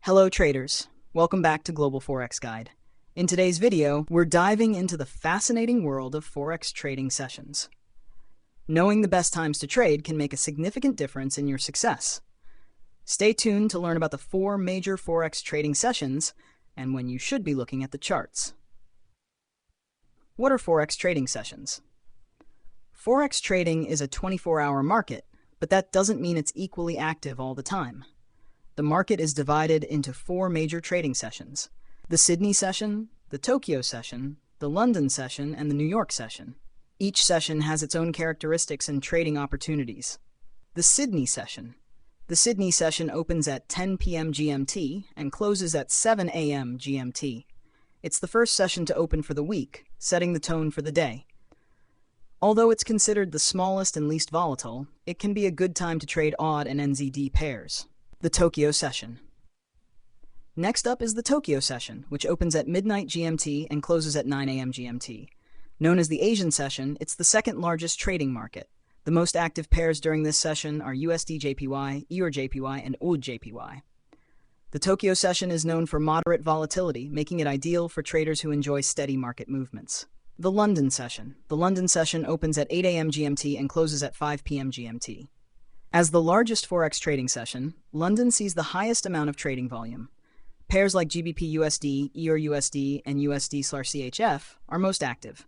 Hello traders, welcome back to Global Forex Guide. In today's video, we're diving into the fascinating world of Forex trading sessions. Knowing the best times to trade can make a significant difference in your success. Stay tuned to learn about the 4 major Forex trading sessions and when you should be looking at the charts. What are Forex trading sessions? Forex trading is a 24-hour market, but that doesn't mean it's equally active all the time. The market is divided into 4 major trading sessions: the Sydney session, the Tokyo session, the London session, and the New York session. Each session has its own characteristics and trading opportunities. The Sydney session. The Sydney session opens at 10 p.m. GMT and closes at 7 a.m. GMT. It's the first session to open for the week, setting the tone for the day. Although it's considered the smallest and least volatile, it can be a good time to trade odd and NZD pairs. The Tokyo session. Next up is the Tokyo session, which opens at midnight GMT and closes at 9 a.m. GMT. Known as the Asian session, it's the second largest trading market. The most active pairs during this session are USD JPY, EUR JPY, and AUD JPY. The Tokyo session is known for moderate volatility, making it ideal for traders who enjoy steady market movements. The London session. The London session opens at 8 a.m. GMT and closes at 5 p.m. GMT. As the largest Forex trading session, London sees the highest amount of trading volume. Pairs like GBP USD, EUR USD, and USD/CHF are most active.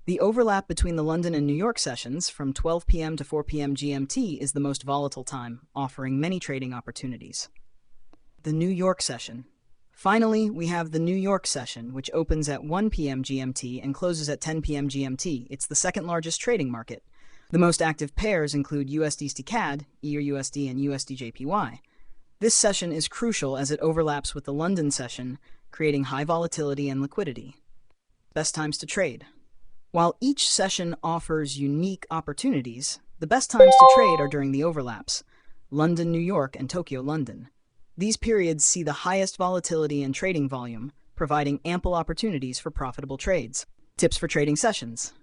The overlap between the London and New York sessions from 12 p.m. to 4 p.m. GMT is the most volatile time, offering many trading opportunities. The New York session. Finally, we have the New York session, which opens at 1 p.m. GMT and closes at 10 p.m. GMT. It's the second largest trading market. The most active pairs include USD CAD, EUR USD, and USD JPY. This session is crucial as it overlaps with the London session, creating high volatility and liquidity. Best times to trade. While each session offers unique opportunities, the best times to trade are during the overlaps: London, New York, and Tokyo, London. These periods see the highest volatility and trading volume, providing ample opportunities for profitable trades. Tips for trading sessions.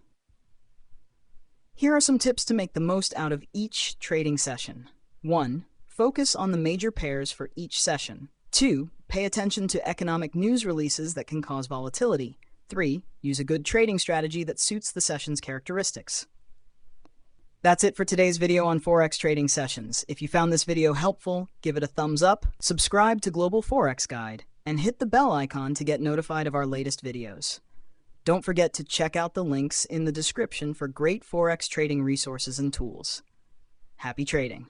Here are some tips to make the most out of each trading session. 1. Focus on the major pairs for each session. 2. Pay attention to economic news releases that can cause volatility. 3. Use a good trading strategy that suits the session's characteristics. That's it for today's video on Forex trading sessions. If you found this video helpful, give it a thumbs up, subscribe to Global Forex Guide, and hit the bell icon to get notified of our latest videos. Don't forget to check out the links in the description for great Forex trading resources and tools. Happy trading!